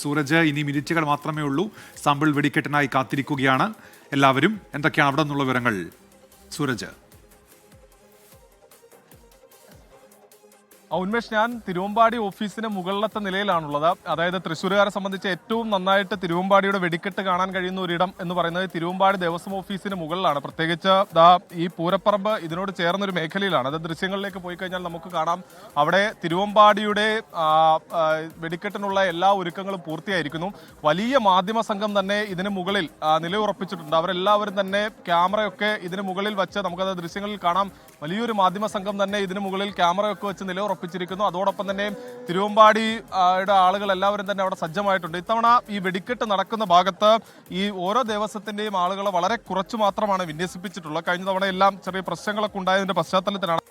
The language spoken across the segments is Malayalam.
സൂരജ്, ഇനി മിനിറ്റുകൾ മാത്രമേ ഉള്ളൂ. സാമ്പിൾ വെടിക്കെട്ടിനായി കാത്തിരിക്കുകയാണ് എല്ലാവരും. എന്തൊക്കെയാണ് അവിടെ നിന്നുള്ള വിവരങ്ങൾ, സൂരജ്? ഉന്മേഷ്, ഞാൻ തിരുവമ്പാടി ഓഫീസിന് മുകളിലത്തെ നിലയിലാണുള്ളത്. അതായത് തൃശ്ശൂരുകാരെ സംബന്ധിച്ച് ഏറ്റവും നന്നായിട്ട് തിരുവമ്പാടിയുടെ വെടിക്കെട്ട് കാണാൻ കഴിയുന്ന ഒരിടം എന്ന് പറയുന്നത് തിരുവമ്പാടി ദേവസ്വം ഓഫീസിന് മുകളിലാണ്. പ്രത്യേകിച്ച് ഈ പൂരപ്പറമ്പ് ഇതിനോട് ചേർന്നൊരു മേഖലയിലാണ്. അത് ദൃശ്യങ്ങളിലേക്ക് പോയി കഴിഞ്ഞാൽ നമുക്ക് കാണാം, അവിടെ തിരുവമ്പാടിയുടെ വെടിക്കെട്ടിനുള്ള എല്ലാ ഒരുക്കങ്ങളും പൂർത്തിയായിരിക്കുന്നു. വലിയ മാധ്യമ സംഘം തന്നെ ഇതിന് മുകളിൽ നിലയുറപ്പിച്ചിട്ടുണ്ട്. അവരെല്ലാവരും തന്നെ ക്യാമറയൊക്കെ ഇതിന് മുകളിൽ വെച്ച് നമുക്കത് ദൃശ്യങ്ങളിൽ കാണാം. വലിയൊരു മാധ്യമ സംഘം തന്നെ ഇതിന് മുകളിൽ ക്യാമറയൊക്കെ വെച്ച് നിലയുറപ്പിച്ചിരിക്കുന്നു. അതോടൊപ്പം തന്നെ തിരുവമ്പാടിയുടെ ആളുകൾ എല്ലാവരും തന്നെ അവിടെ സജ്ജമായിട്ടുണ്ട്. ഇത്തവണ ഈ വെടിക്കെട്ട് നടക്കുന്ന ഭാഗത്ത് ഈ ഓരോ ദേവസ്വത്തിന്റെയും ആളുകളെ വളരെ കുറച്ചു മാത്രമാണ് വിന്യസിപ്പിച്ചിട്ടുള്ളത്. കഴിഞ്ഞ തവണ എല്ലാം ചെറിയ പ്രശ്നങ്ങളൊക്കെ ഉണ്ടായതിന്റെ പശ്ചാത്തലത്തിലാണ്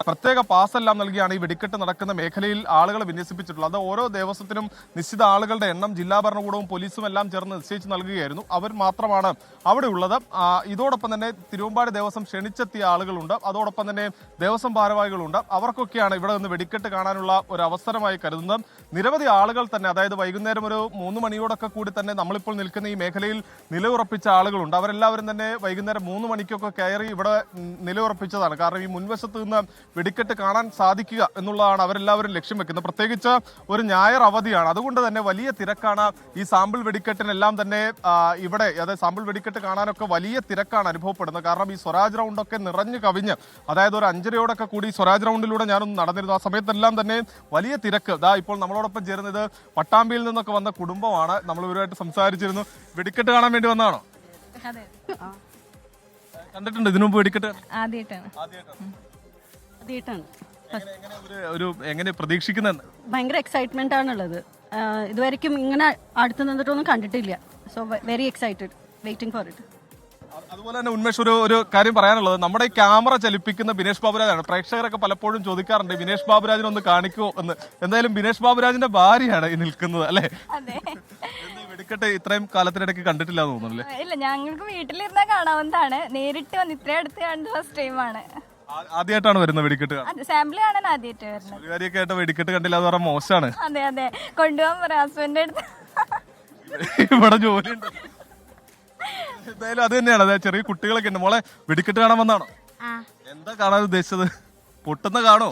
പ്രത്യേക പാസ് എല്ലാം നൽകിയാണ് ഈ വെടിക്കെട്ട് നടക്കുന്ന മേഖലയിൽ ആളുകളെ വിന്യസിപ്പിച്ചിട്ടുള്ളത്. അത് ഓരോ ദേവസ്വത്തിനും നിശ്ചിത ആളുകളുടെ എണ്ണം ജില്ലാ ഭരണകൂടവും പോലീസും എല്ലാം ചേർന്ന് നിശ്ചയിച്ച് നൽകുകയായിരുന്നു. അവർ മാത്രമാണ് അവിടെ ഉള്ളത്. ഇതോടൊപ്പം തന്നെ തിരുവമ്പാടി ദേവസ്വം ക്ഷണിച്ചെത്തിയ ആളുകളുണ്ട്. അതോടൊപ്പം തന്നെ ദേവസ്വം ഭാരവാഹികളുണ്ട്. അവർക്കൊക്കെയാണ് ഇവിടെ നിന്ന് വെടിക്കെട്ട് കാണാനുള്ള ഒരു അവസരമായി കരുതുന്നത്. നിരവധി ആളുകൾ തന്നെ, അതായത് വൈകുന്നേരം ഒരു 3 മണിയോടൊക്കെ കൂടി തന്നെ നമ്മളിപ്പോൾ നിൽക്കുന്ന ഈ മേഖലയിൽ നിലയുറപ്പിച്ച ആളുകളുണ്ട്. അവരെല്ലാവരും തന്നെ വൈകുന്നേരം 3 മണിക്കൊക്കെ കയറി ഇവിടെ നിലയുറപ്പിച്ചതാണ്. കാരണം ഈ മുൻവശത്ത് നിന്ന് വെടിക്കെട്ട് കാണാൻ സാധിക്കുക എന്നുള്ളതാണ് അവരെല്ലാവരും ലക്ഷ്യം വെക്കുന്നത്. പ്രത്യേകിച്ച് ഒരു ഞായർ അവധിയാണ്. അതുകൊണ്ട് തന്നെ വലിയ തിരക്കാണ് ഈ സാമ്പിൾ വെടിക്കെട്ടിനെല്ലാം തന്നെ ഇവിടെ. അതായത് സാമ്പിൾ വെടിക്കെട്ട് കാണാനൊക്കെ വലിയ തിരക്കാണ് അനുഭവപ്പെടുന്നത്. കാരണം ഈ സ്വരാജ് റൗണ്ടൊക്കെ നിറഞ്ഞു കവിഞ്ഞ്, അതായത് ഒരു 5:30 കൂടി സ്വരാജ് റൗണ്ടിലൂടെ ഞാനൊന്ന് നടന്നിരുന്നു. ആ സമയത്തെല്ലാം തന്നെ വലിയ തിരക്ക്. ഇപ്പോൾ നമ്മളോടൊപ്പം ചേരുന്നത് പട്ടാമ്പിയിൽ നിന്നൊക്കെ വന്ന കുടുംബമാണ്. നമ്മൾ ഇവരുമായിട്ട് സംസാരിച്ചിരുന്നു. വെടിക്കെട്ട് കാണാൻ വേണ്ടി വന്നതാണോ? കണ്ടിട്ടുണ്ട് ഇതിനു മുമ്പ് വെടിക്കെട്ട്? എങ്ങനെ പ്രതീക്ഷിക്കുന്നത്? ഭയങ്കര എക്സൈറ്റ്മെന്റ് ആണുള്ളത്. ഇതുവരെയ്ക്കും ഇങ്ങനെ അടുത്ത് നിന്നിട്ടൊന്നും കണ്ടിട്ടില്ല. So very excited, waiting for it. അതുപോലെ തന്നെ ഉന്മേഷ്, ഒരു കാര്യം പറയാനുള്ളത്, നമ്മുടെ ഈ ക്യാമറ ചലിപ്പിക്കുന്ന ബിനേഷ് ബാബുരാജാണ്. പ്രേക്ഷകരൊക്കെ പലപ്പോഴും ചോദിക്കാറുണ്ട് ബിനേഷ് ബാബുരാജിനെ ഒന്ന് കാണിക്കുമോ എന്ന്. എന്തായാലും ബിനേഷ് ബാബുരാജിന്റെ ഭാര്യയാണ് ഈ നിൽക്കുന്നത്, അല്ലേ? വെടിക്കെട്ട് ഇത്രയും കാലത്തിനിടയ്ക്ക് കണ്ടിട്ടില്ല എന്ന് തോന്നുന്നു, അല്ലേ? ഇല്ല, ഞങ്ങൾക്ക് വീട്ടിലിരുന്നാ കാണാവുന്നതാണ്. നേരിട്ട് വന്ന് ഇത്രയും അടുത്ത് കണ്ട ഫസ്റ്റ് ടൈമാണ്. ആദ്യമായിട്ടാണ് വരുന്നത് വെടിക്കെട്ട്? സാമ്പിൾ കാണാൻ ആദ്യമായിട്ട് വരുന്നത്. കാര്യമൊക്കെ വെടിക്കെട്ട് കണ്ടില്ല എന്ന് പറഞ്ഞാൽ മോശമാണ്. അതെ, കൊണ്ടുപോകാൻ പറയാം ഹസ്ബൻഡിന്റെ അടുത്ത്. ഇവിടെ ജോലിയുണ്ട്. എന്തായാലും അത് തന്നെയാണ്. അതായത് ചെറിയ കുട്ടികളൊക്കെ ഉണ്ട്. മോളെ, വെടിക്കെട്ട് കാണാൻ വന്നാണോ? എന്താ കാണാൻ ഉദ്ദേശിച്ചത്? പൊട്ടുന്ന കാണോ?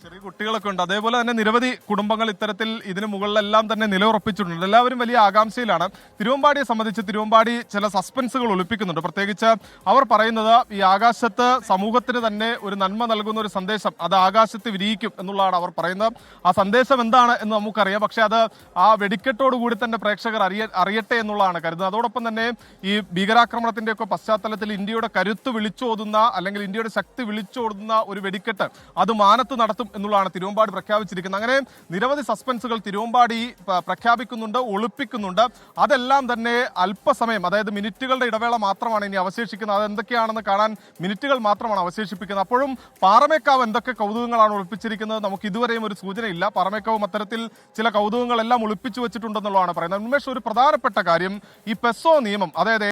ചെറിയ കുട്ടികളൊക്കെ ഉണ്ട്. അതേപോലെ തന്നെ നിരവധി കുടുംബങ്ങൾ ഇത്തരത്തിൽ ഇതിന് മുകളിലെല്ലാം തന്നെ നിലയുറപ്പിച്ചിട്ടുണ്ട്. എല്ലാവരും വലിയ ആകാംക്ഷയിലാണ്. തിരുവമ്പാടിയെ സംബന്ധിച്ച് തിരുവമ്പാടി ചില സസ്പെൻസുകൾ ഒളിപ്പിക്കുന്നുണ്ട്. പ്രത്യേകിച്ച് അവർ പറയുന്നത് ഈ ആകാശത്ത് സമൂഹത്തിന് തന്നെ ഒരു നന്മ നൽകുന്ന ഒരു സന്ദേശം അത് ആകാശത്ത് വിരിയിക്കും എന്നുള്ളതാണ് അവർ പറയുന്നത്. ആ സന്ദേശം എന്താണ് എന്ന് നമുക്കറിയാം. പക്ഷെ അത് ആ വെടിക്കെട്ടോടുകൂടി തന്നെ പ്രേക്ഷകർ അറിയട്ടെ എന്നുള്ളതാണ് കരുതുന്നത്. അതോടൊപ്പം തന്നെ ഈ ഭീകരാക്രമണത്തിന്റെ ഒക്കെ പശ്ചാത്തലത്തിൽ ഇന്ത്യയുടെ കരുത്ത് വിളിച്ചോതുന്ന, അല്ലെങ്കിൽ ഇന്ത്യയുടെ ശക്തി വിളിച്ചോതുന്ന ഒരു വെടിക്കെട്ട് അത് മാനത്ത് നടത്തും എന്നുള്ളതാണ് തിരുവമ്പാടി പ്രഖ്യാപിച്ചിരിക്കുന്നത്. അങ്ങനെ നിരവധി സസ്പെൻസുകൾ തിരുവമ്പാടി പ്രഖ്യാപിക്കുന്നുണ്ട്, ഒളിപ്പിക്കുന്നുണ്ട്. അതെല്ലാം തന്നെ അല്പസമയം, അതായത് മിനിറ്റുകളുടെ ഇടവേള മാത്രമാണ് ഇനി അവശേഷിക്കുന്നത്. അതെന്തൊക്കെയാണെന്ന് കാണാൻ മിനിറ്റുകൾ മാത്രമാണ് അവശേഷിപ്പിക്കുന്നത്. അപ്പോഴും പാറമേക്കാവ് എന്തൊക്കെ കൗതുകങ്ങളാണ് ഒളിപ്പിച്ചിരിക്കുന്നത് നമുക്ക് ഇതുവരെയും ഒരു സൂചനയില്ല. പാറമേക്കാവും അത്തരത്തിൽ ചില കൗതുകങ്ങളെല്ലാം ഒളിപ്പിച്ചു വെച്ചിട്ടുണ്ടെന്നുള്ളതാണ് പറയുന്നത്. ഉന്മേഷ്, ഒരു പ്രധാനപ്പെട്ട കാര്യം ഈ പെസോ നിയമം, അതായത്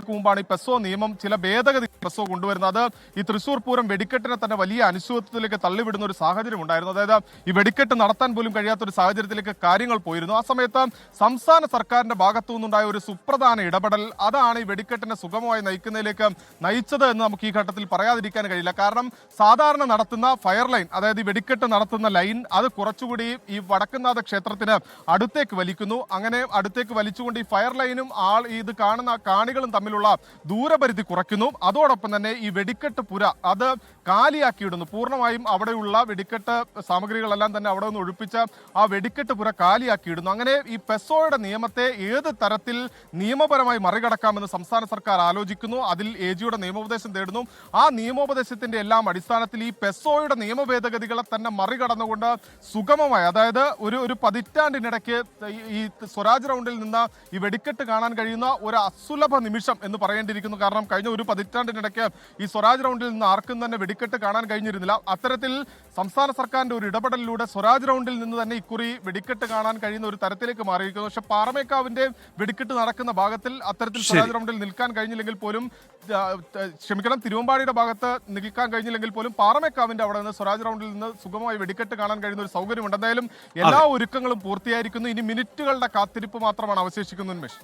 മുമ്പാണ് ഈ പെസോ നിയമം ചില ഭേദഗതി പെസോ കൊണ്ടുവരുന്നത്. അത് ഈ തൃശൂർ പൂരം വെടിക്കെട്ടിനെ തന്നെ വലിയ അനിശ്ചിതത്വത്തിലേക്ക് തള്ളിവിടുന്ന ഒരു സാഹചര്യം ഉണ്ടായിരുന്നു. അതായത് ഈ വെടിക്കെട്ട് നടത്താൻ പോലും കഴിയാത്ത ഒരു സാഹചര്യത്തിലേക്ക് കാര്യങ്ങൾ പോയിരുന്നു. ആ സമയത്ത് സംസ്ഥാന സർക്കാരിന്റെ ഭാഗത്തു നിന്നുണ്ടായ ഒരു സുപ്രധാന ഇടപെടൽ അതാണ് ഈ വെടിക്കെട്ടിനെ സുഗമമായി നയിക്കുന്നതിലേക്ക് നയിച്ചത് എന്ന് നമുക്ക് ഈ ഘട്ടത്തിൽ പറയാതിരിക്കാൻ കഴിയില്ല. കാരണം സാധാരണ നടത്തുന്ന ഫയർ ലൈൻ, അതായത് ഈ വെടിക്കെട്ട് നടത്തുന്ന ലൈൻ, അത് കുറച്ചുകൂടി ഈ വടക്കുംനാഥ ക്ഷേത്രത്തിന് അടുത്തേക്ക് വലിക്കുന്നു. അങ്ങനെ അടുത്തേക്ക് വലിച്ചുകൊണ്ട് ഈ ഫയർ ലൈനും ഇത് കാണുന്ന കാണികളും തമ്മിലുള്ള ദൂരപരിധി കുറയ്ക്കുന്നു. അതോടൊപ്പം തന്നെ ഈ വെടിക്കെട്ട് പുര അത് കാലിയാക്കിയിടുന്നു. പൂർണ്ണമായും അവിടെയുള്ള വെടിക്കെട്ട് സാമഗ്രികളെല്ലാം തന്നെ അവിടെ നിന്ന് ഒഴിപ്പിച്ച് ആ വെടിക്കെട്ട് പുര കാലിയാക്കിയിടുന്നു. അങ്ങനെ ഈ പെസോയുടെ നിയമത്തെ ഏത് തരത്തിൽ നിയമപരമായി മറികടക്കാമെന്ന് സംസ്ഥാന സർക്കാർ ആലോചിക്കുന്നു. അതിൽ AGയുടെ നിയമോപദേശം തേടുന്നു. ആ നിയമോപദേശത്തിന്റെ എല്ലാം അടിസ്ഥാനത്തിൽ ഈ പെസോയുടെ നിയമ ഭേദഗതികളെ തന്നെ മറികടന്നുകൊണ്ട് സുഗമമായി, അതായത് ഒരു പതിറ്റാണ്ടിനിടയ്ക്ക് ഈ സ്വരാജ് റൗണ്ടിൽ നിന്ന് ഈ വെടിക്കെട്ട് കാണാൻ കഴിയുന്ന ഒരു അസുലഭ നിമിഷം അദൃഷ്ടം എന്ന് പറയേണ്ടിയിരിക്കുന്നു. കാരണം കഴിഞ്ഞ ഒരു പതിറ്റാണ്ടിനിടയ്ക്ക് ഈ സ്വരാജ് റൗണ്ടിൽ നിന്ന് ആർക്കും തന്നെ വെടിക്കെട്ട് കാണാൻ കഴിഞ്ഞിരുന്നില്ല. അത്തരത്തിൽ സംസ്ഥാന സർക്കാരിന്റെ ഒരു ഇടപെടലിലൂടെ സ്വരാജ് റൗണ്ടിൽ നിന്ന് തന്നെ ഇക്കുറി വെടിക്കെട്ട് കാണാൻ കഴിയുന്ന ഒരു തരത്തിലേക്ക് മാറിയിരിക്കുന്നു. പക്ഷെ പാറമേക്കാവിന്റെ വെടിക്കെട്ട് നടക്കുന്ന ഭാഗത്തിൽ അത്തരത്തിൽ സ്വരാജ് റൗണ്ടിൽ നിൽക്കാൻ കഴിഞ്ഞില്ലെങ്കിൽ പോലും തിരുവമ്പാടിയുടെ ഭാഗത്ത് നിൽക്കാൻ കഴിഞ്ഞില്ലെങ്കിൽ പോലും പാറമേക്കാവിന്റെ അവിടെ നിന്ന് സ്വരാജ് റൗണ്ടിൽ നിന്ന് സുഗമമായി വെടിക്കെട്ട് കാണാൻ കഴിയുന്ന ഒരു സൗകര്യമുണ്ട്. എന്തായാലും എല്ലാ ഒരുക്കങ്ങളും പൂർത്തിയായിരിക്കുന്നു. ഇനി മിനിറ്റുകളുടെ കാത്തിരിപ്പ് മാത്രമാണ് അവശേഷിക്കുന്നത്. ഉന്മേഷ്.